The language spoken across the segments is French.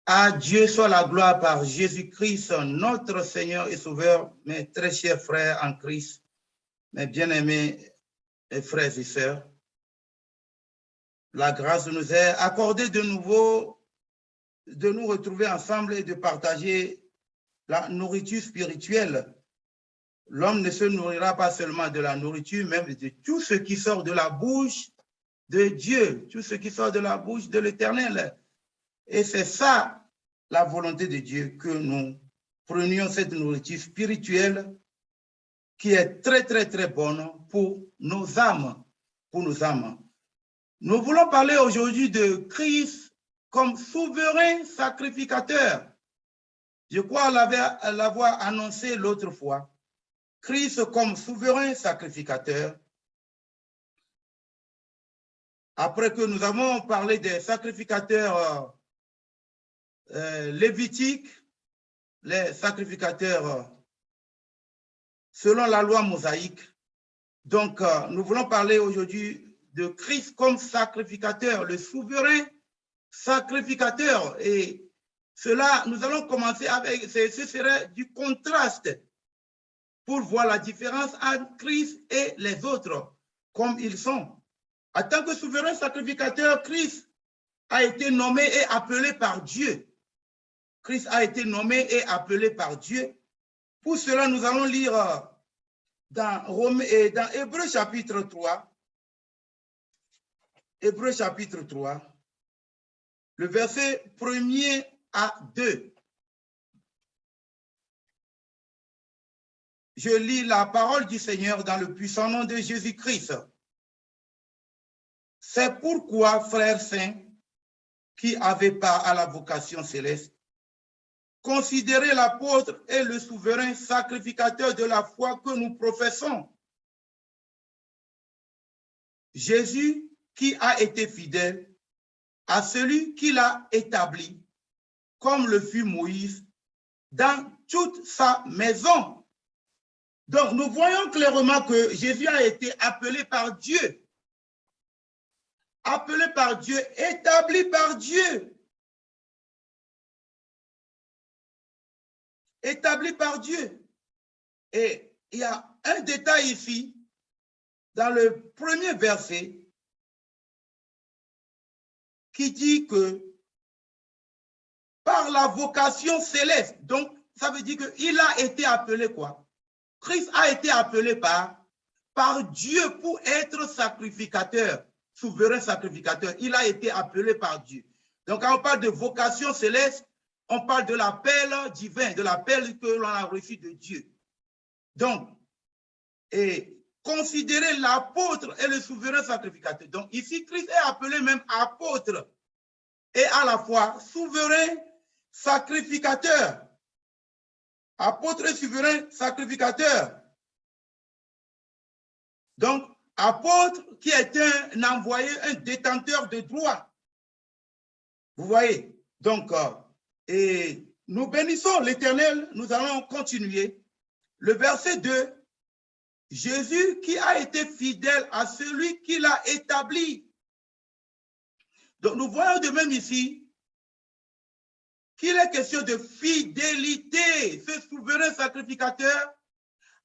À Dieu soit la gloire par Jésus-Christ, notre Seigneur et Sauveur, mes très chers frères en Christ, mes bien-aimés frères et sœurs. La grâce nous est accordée de nouveau de nous retrouver ensemble et de partager la nourriture spirituelle. L'homme ne se nourrira pas seulement de la nourriture, mais de tout ce qui sort de la bouche de Dieu, tout ce qui sort de la bouche de l'Éternel. Et c'est ça la volonté de Dieu, que nous prenions cette nourriture spirituelle qui est très, très, très bonne pour nos âmes. Nous voulons parler aujourd'hui de Christ comme souverain sacrificateur. Je crois l'avoir annoncé l'autre fois. Christ comme souverain sacrificateur. Après que nous avons parlé des sacrificateurs lévitiques, les sacrificateurs selon la loi mosaïque. Donc, nous voulons parler aujourd'hui de Christ comme sacrificateur, le souverain sacrificateur. Et cela, nous allons commencer avec, ce serait du contraste pour voir la différence entre Christ et les autres, comme ils sont. En tant que souverain sacrificateur, Christ a été nommé et appelé par Dieu. Christ a été nommé et appelé par Dieu. Pour cela, nous allons lire dans Hébreux chapitre 3, Hébreux chapitre 3, le verset 1er à 2. Je lis la parole du Seigneur dans le puissant nom de Jésus-Christ. C'est pourquoi, frères saints, qui avaient part à la vocation céleste, considérez l'apôtre et le souverain sacrificateur de la foi que nous professons. Jésus qui a été fidèle à celui qui l'a établi, comme le fut Moïse, dans toute sa maison. Donc, nous voyons clairement que Jésus a été appelé par Dieu. Appelé par Dieu, établi par Dieu. Établi par Dieu. Et il y a un détail ici, dans le premier verset, qui dit que par la vocation céleste, donc ça veut dire qu'il a été appelé quoi? Christ a été appelé par Dieu pour être sacrificateur, souverain sacrificateur. Il a été appelé par Dieu. Donc quand on parle de vocation céleste, on parle de l'appel divin, de l'appel que l'on a reçu de Dieu. Donc, et considérer l'apôtre et le souverain sacrificateur. Donc ici, Christ est appelé même apôtre et à la fois souverain sacrificateur. Apôtre et souverain sacrificateur. Donc, apôtre qui est un envoyé, un détenteur de droit. Vous voyez? Donc, et nous bénissons l'Éternel, nous allons continuer. Le verset 2, Jésus qui a été fidèle à celui qui l'a établi. Donc, nous voyons de même ici qu'il est question de fidélité. Ce souverain sacrificateur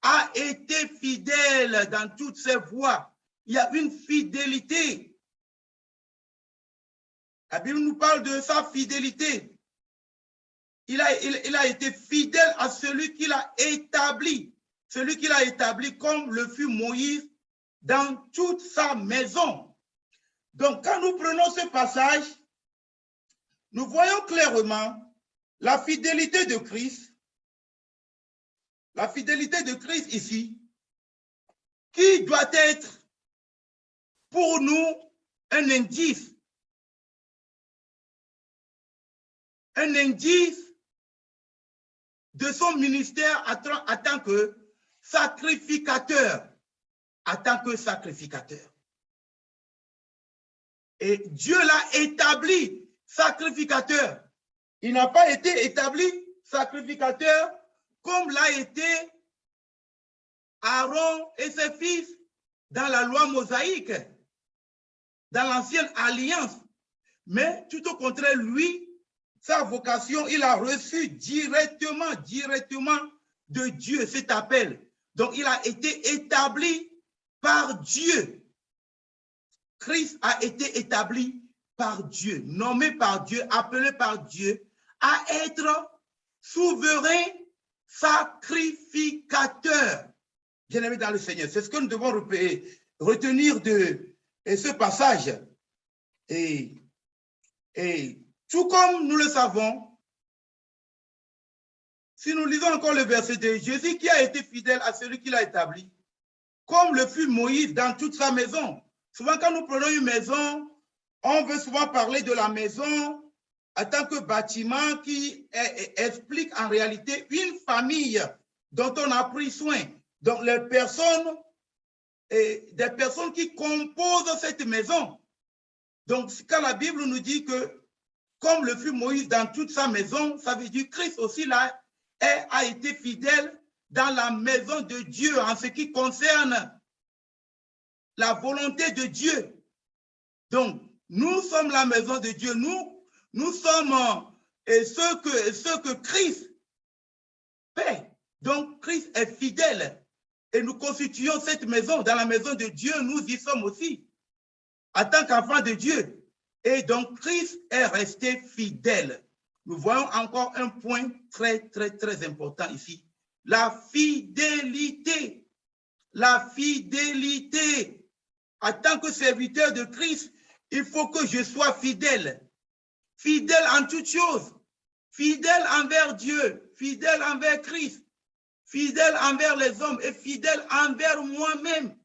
a été fidèle dans toutes ses voies. Il y a une fidélité. La Bible nous parle de sa fidélité. Il a été fidèle à celui qui l'a établi. Celui qui l'a établi comme le fut Moïse dans toute sa maison. Donc, quand nous prenons ce passage, nous voyons clairement la fidélité de Christ. La fidélité de Christ ici, qui doit être pour nous un indice. Un indice de son ministère en tant que sacrificateur. En tant que sacrificateur. Et Dieu l'a établi sacrificateur. Il n'a pas été établi sacrificateur comme l'a été Aaron et ses fils dans la loi mosaïque, dans l'ancienne alliance. Mais tout au contraire, lui, sa vocation, il a reçu directement de Dieu cet appel. Donc, il a été établi par Dieu. Christ a été établi par Dieu, nommé par Dieu, appelé par Dieu à être souverain sacrificateur. Bien-aimé dans le Seigneur, c'est ce que nous devons retenir de ce passage. Et tout comme nous le savons, si nous lisons encore le verset de Jésus qui a été fidèle à celui qui l'a établi, comme le fut Moïse dans toute sa maison. Souvent, quand nous prenons une maison, on veut souvent parler de la maison en tant que bâtiment qui explique en réalité une famille dont on a pris soin. Donc, les personnes, des personnes qui composent cette maison. Donc, quand la Bible nous dit que, comme le fut Moïse dans toute sa maison, ça veut dire que Christ aussi là a été fidèle dans la maison de Dieu en ce qui concerne la volonté de Dieu. Donc, nous sommes la maison de Dieu. Nous sommes ceux que Christ paie. Donc, Christ est fidèle. Et nous constituons cette maison. Dans la maison de Dieu, nous y sommes aussi, en tant qu'enfants de Dieu. Et donc, Christ est resté fidèle. Nous voyons encore un point très, très, très important ici. La fidélité. La fidélité. En tant que serviteur de Christ, il faut que je sois fidèle. Fidèle en toutes choses. Fidèle envers Dieu. Fidèle envers Christ. Fidèle envers les hommes et fidèle envers moi-même.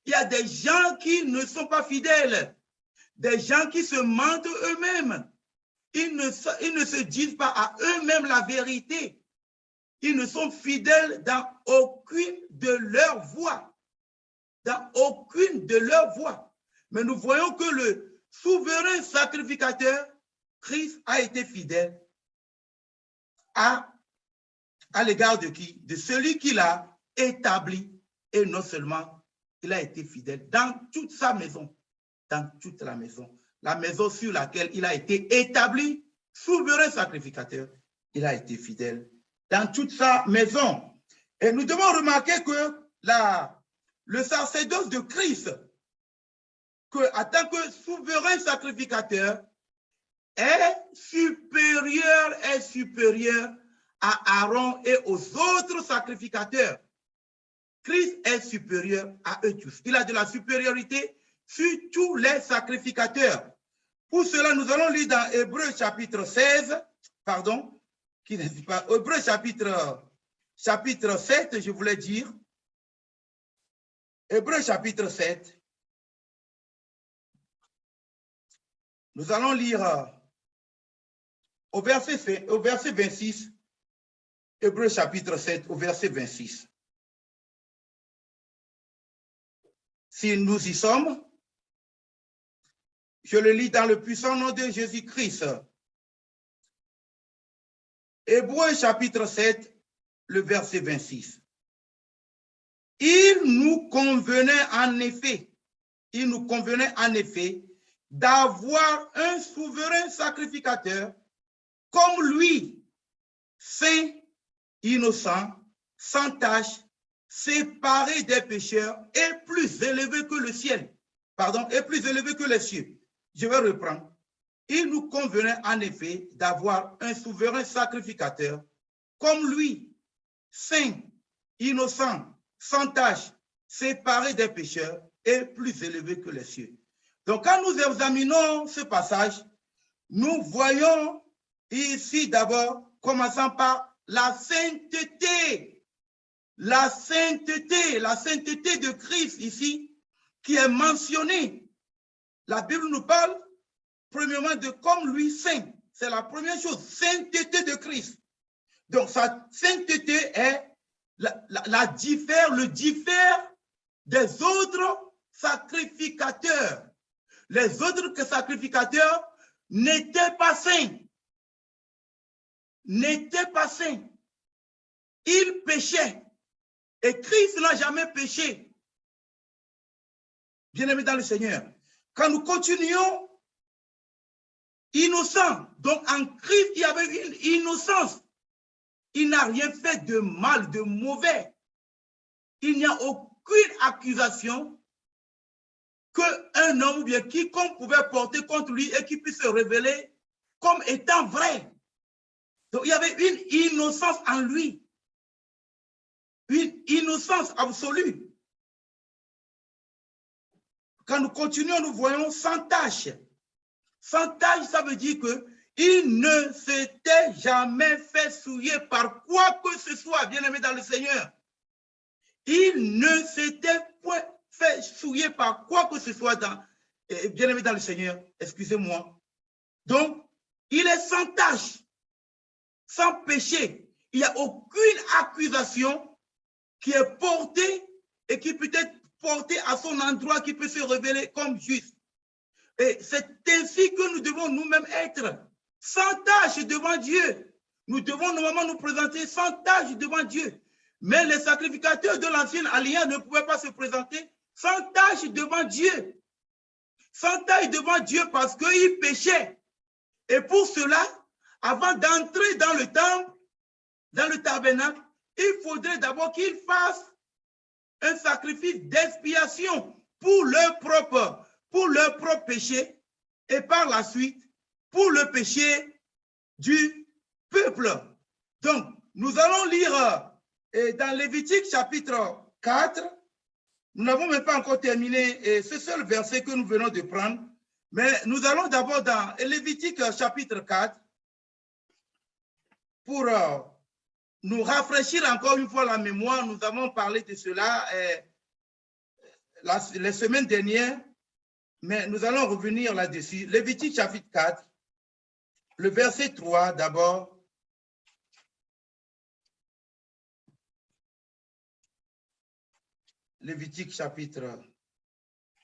Il y a des gens qui ne sont pas fidèles. Des gens qui se mentent eux-mêmes. Ils ne se disent pas à eux-mêmes la vérité. Ils ne sont fidèles dans aucune de leurs voies. Dans aucune de leurs voies. Mais nous voyons que le souverain sacrificateur, Christ, a été fidèle à l'égard de qui? De celui qui l'a établi. Et non seulement, il a été fidèle dans toute sa maison. Dans toute la maison sur laquelle il a été établi, souverain sacrificateur, il a été fidèle dans toute sa maison. Et nous devons remarquer que le sacerdoce de Christ, en tant que souverain sacrificateur, est supérieur à Aaron et aux autres sacrificateurs. Christ est supérieur à eux tous. Il a de la supériorité sur tous les sacrificateurs. Pour cela, nous allons lire dans Hébreux chapitre 16, pardon, qui n'est pas, Hébreux chapitre 7, je voulais dire. Hébreux chapitre 7. Nous allons lire au verset 26, Hébreux chapitre 7, au verset 26. Si nous y sommes, je le lis dans le puissant nom de Jésus-Christ. Hébreux chapitre 7, le verset 26. Il nous convenait en effet d'avoir un souverain sacrificateur comme lui, saint, innocent, sans tache, séparé des pécheurs et plus élevé que le ciel. Pardon, et plus élevé que les cieux. Je vais reprendre. Il nous convenait en effet d'avoir un souverain sacrificateur comme lui, saint, innocent, sans tache, séparé des pécheurs et plus élevé que les cieux. Donc, quand nous examinons ce passage, nous voyons ici d'abord, commençant par la sainteté. La sainteté de Christ ici, qui est mentionnée. La Bible nous parle premièrement de comme lui saint. C'est la première chose, sainteté de Christ. Donc, sa sainteté est le diffère des autres sacrificateurs. Les autres sacrificateurs n'étaient pas saints. Ils péchaient. Et Christ n'a jamais péché. Bien-aimés dans le Seigneur, quand nous continuons innocent. Donc en Christ, il y avait une innocence. Il n'a rien fait de mal, de mauvais. Il n'y a aucune accusation qu'un homme ou bien quiconque pouvait porter contre lui et qui puisse se révéler comme étant vrai. Donc il y avait une innocence en lui. Une innocence absolue. Quand nous continuons, nous voyons sans tâche. Sans tâche, ça veut dire qu'il ne s'était jamais fait souiller par quoi que ce soit, bien-aimé dans le Seigneur. Il ne s'était point fait souiller par quoi que ce soit, bien-aimé dans le Seigneur. Excusez-moi. Donc, il est sans tâche, sans péché. Il n'y a aucune accusation qui est portée et qui peut être portée à son endroit, qui peut se révéler comme juste. Et c'est ainsi que nous devons nous-mêmes être, sans tâche devant Dieu. Nous devons normalement nous présenter sans tâche devant Dieu. Mais les sacrificateurs de l'ancienne alliance ne pouvaient pas se présenter sans tâche devant Dieu. Sans tâche devant Dieu parce qu'ils péchaient. Et pour cela, avant d'entrer dans le temple, dans le tabernacle, il faudrait d'abord qu'ils fassent un sacrifice d'expiation pour leur propre péché et par la suite pour le péché du peuple. Donc, nous allons lire dans Lévitique chapitre 4, nous n'avons même pas encore terminé ce seul verset que nous venons de prendre, mais nous allons d'abord dans Lévitique chapitre 4 pour nous rafraîchir encore une fois la mémoire. Nous avons parlé de cela les semaines dernières, mais nous allons revenir là-dessus. Lévitique chapitre 4, le verset 3 d'abord. Lévitique chapitre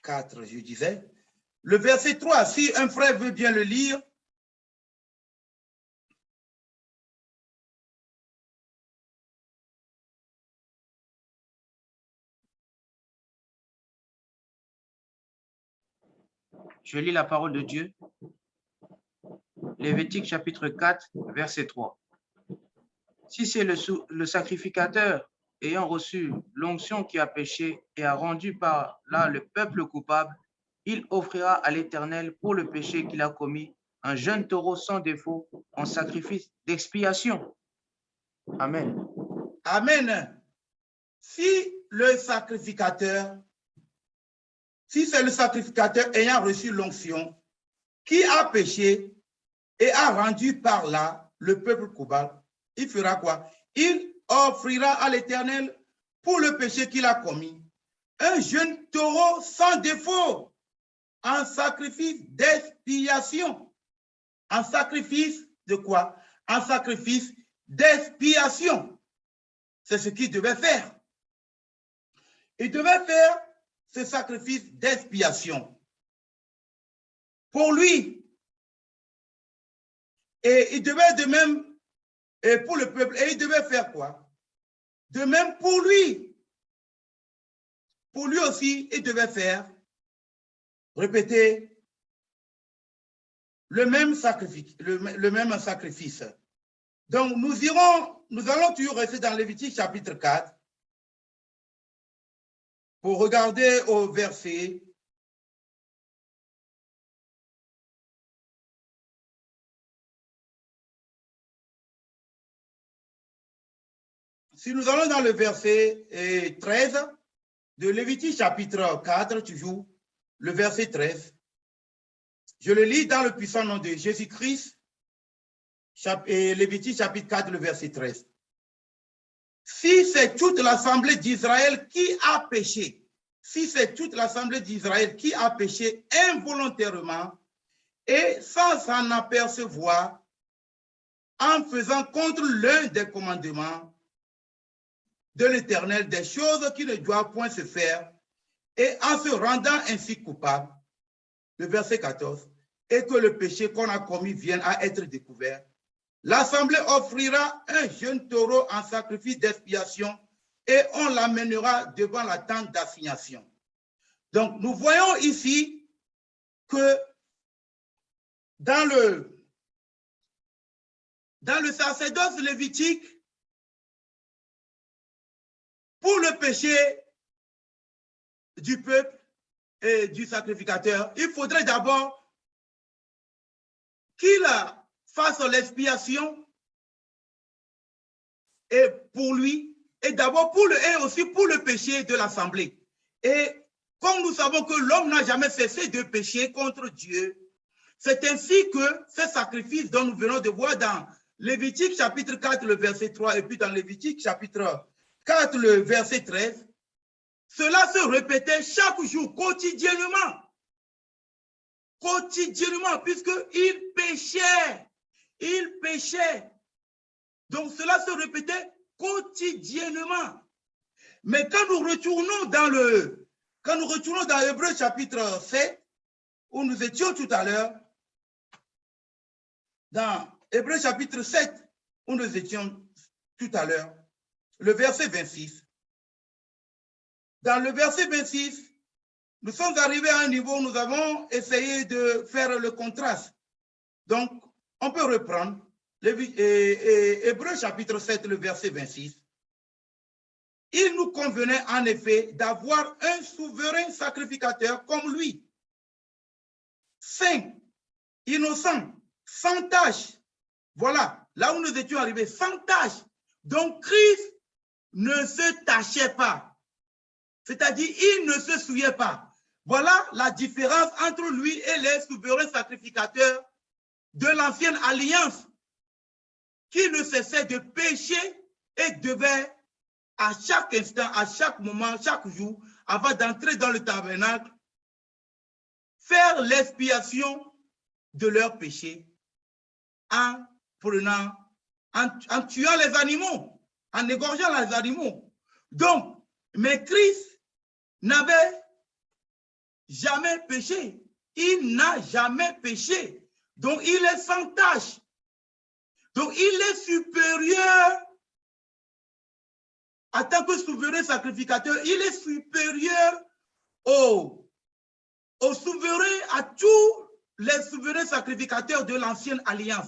4, je disais. Le verset 3, si un frère veut bien le lire. Je lis la parole de Dieu. Lévitique chapitre 4, verset 3. Si c'est le sacrificateur ayant reçu l'onction qui a péché et a rendu par là le peuple coupable, il offrira à l'Éternel pour le péché qu'il a commis un jeune taureau sans défaut en sacrifice d'expiation. Amen. Amen. Si c'est le sacrificateur ayant reçu l'onction qui a péché et a rendu par là le peuple coupable, il fera quoi? Il offrira à l'Éternel pour le péché qu'il a commis un jeune taureau sans défaut en sacrifice d'expiation. En sacrifice de quoi? En sacrifice d'expiation. C'est ce qu'il devait faire. Il devait faire ce sacrifice d'expiation pour lui. Et il devait de même, et pour le peuple, et il devait faire quoi? De même pour lui. Pour lui aussi, il devait faire, répéter, le même sacrifice. Donc, nous allons toujours rester dans Lévitique chapitre 4 pour regarder au verset . Si nous allons dans le verset 13 de Lévitique chapitre 4, toujours, le verset 13, je le lis dans le puissant nom de Jésus-Christ, Lévitique chapitre 4, le verset 13. Si c'est toute l'assemblée d'Israël qui a péché, si c'est toute l'assemblée d'Israël qui a péché involontairement et sans s'en apercevoir, en faisant contre l'un des commandements de l'Éternel des choses qui ne doivent point se faire, et en se rendant ainsi coupable, le verset 14, et que le péché qu'on a commis vienne à être découvert, l'Assemblée offrira un jeune taureau en sacrifice d'expiation et on l'amènera devant la tente d'assignation. Donc, nous voyons ici que dans le sacerdoce lévitique, pour le péché du peuple et du sacrificateur, il faudrait d'abord qu'il fasse l'expiation et pour lui, et d'abord et aussi pour le péché de l'assemblée. Et comme nous savons que l'homme n'a jamais cessé de pécher contre Dieu, c'est ainsi que ce sacrifice dont nous venons de voir dans Lévitique chapitre 4, le verset 3, et puis dans Lévitique chapitre 4, le verset 13, cela se répétait chaque jour, quotidiennement. Quotidiennement, puisqu'il péchait. Il péchait. Donc cela se répétait quotidiennement. Mais quand nous retournons dans Hébreux chapitre 7, où nous étions tout à l'heure, dans Hébreux chapitre 7, où nous étions tout à l'heure, le verset 26. Dans le verset 26, nous sommes arrivés à un niveau où nous avons essayé de faire le contraste. Donc, on peut reprendre Hébreux chapitre 7, le verset 26. Il nous convenait en effet d'avoir un souverain sacrificateur comme lui, saint, innocent, sans tache. Voilà, là où nous étions arrivés, sans tache. Donc, Christ ne se tachait pas. C'est-à-dire, il ne se souillait pas. Voilà la différence entre lui et les souverains sacrificateurs de l'ancienne alliance, qui ne cessait de pécher et devait à chaque instant, à chaque moment, chaque jour, avant d'entrer dans le tabernacle, faire l'expiation de leurs péchés en tuant les animaux, en égorgeant les animaux. Donc, mais Christ n'avait jamais péché. Il n'a jamais péché. Donc, il est sans tache. Donc, il est supérieur en tant que souverain sacrificateur. Il est supérieur au souverain, à tous les souverains sacrificateurs de l'ancienne alliance.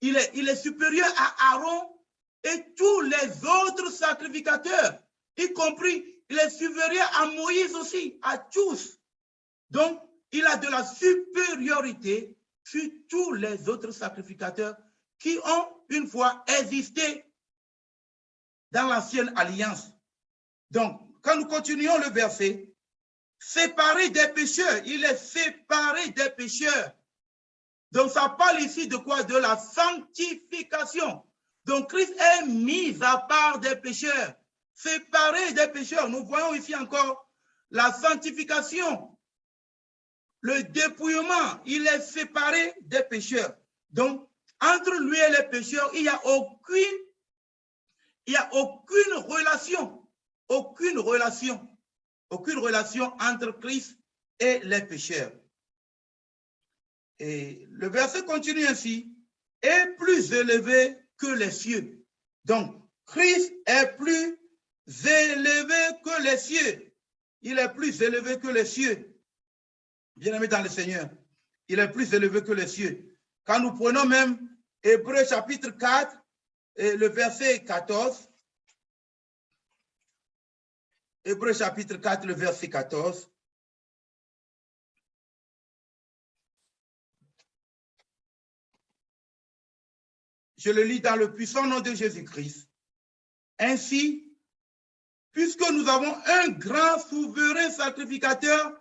Il est supérieur à Aaron et tous les autres sacrificateurs, y compris, il est supérieur à Moïse aussi, à tous. Donc, il a de la supériorité sur tous les autres sacrificateurs qui ont une fois existé dans l'ancienne alliance. Donc, quand nous continuons le verset, séparé des pécheurs, il est séparé des pécheurs. Donc, ça parle ici de quoi? De la sanctification. Donc, Christ est mis à part des pécheurs, séparé des pécheurs. Nous voyons ici encore la sanctification, le dépouillement. Il est séparé des pécheurs. Donc, entre lui et les pécheurs, il n'y a aucune relation entre Christ et les pécheurs. Et le verset continue ainsi, est plus élevé que les cieux. Donc, Christ est plus élevé que les cieux. Il est plus élevé que les cieux. Bien-aimé dans le Seigneur, il est plus élevé que les cieux. Quand nous prenons même Hébreux chapitre 4, et le verset 14, Hébreux chapitre 4, le verset 14, je le lis dans le puissant nom de Jésus-Christ. Ainsi, puisque nous avons un grand souverain sacrificateur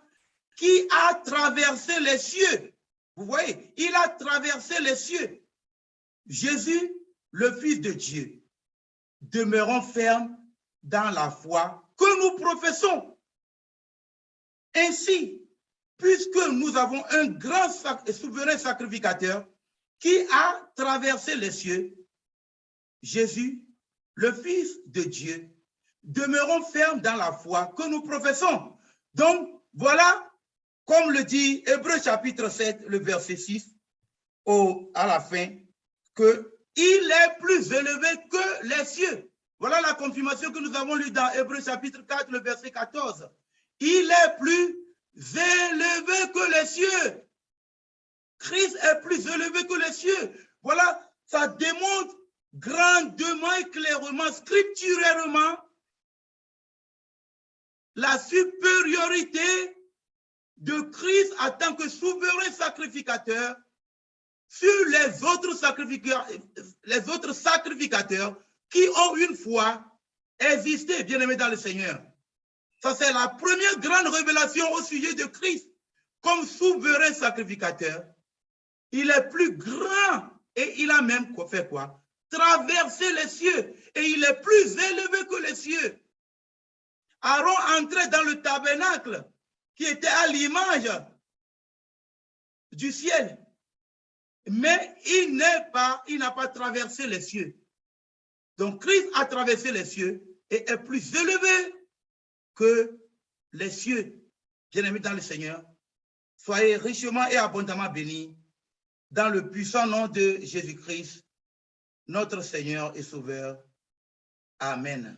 qui a traversé les cieux. Vous voyez, il a traversé les cieux. Jésus, le Fils de Dieu. Demeurons fermes dans la foi que nous professons. Ainsi, puisque nous avons un grand souverain sacrificateur qui a traversé les cieux, Jésus, le Fils de Dieu, demeurons fermes dans la foi que nous professons. Donc, voilà, comme le dit Hébreux chapitre 7, le verset 6, à la fin, qu'il est plus élevé que les cieux. Voilà la confirmation que nous avons lue dans Hébreux chapitre 4, le verset 14. Il est plus élevé que les cieux. Christ est plus élevé que les cieux. Voilà, ça démontre grandement et clairement, scripturairement, la supériorité de Christ en tant que souverain sacrificateur sur les autres sacrificateurs qui ont une fois existé, bien-aimés dans le Seigneur. Ça, c'est la première grande révélation au sujet de Christ. Comme souverain sacrificateur, il est plus grand et il a même fait quoi? Traversé les cieux et il est plus élevé que les cieux. Aaron entrait dans le tabernacle qui était à l'image du ciel. Mais il n'a pas traversé les cieux. Donc Christ a traversé les cieux et est plus élevé que les cieux. Bien-aimés dans le Seigneur, soyez richement et abondamment bénis dans le puissant nom de Jésus-Christ, notre Seigneur et Sauveur. Amen.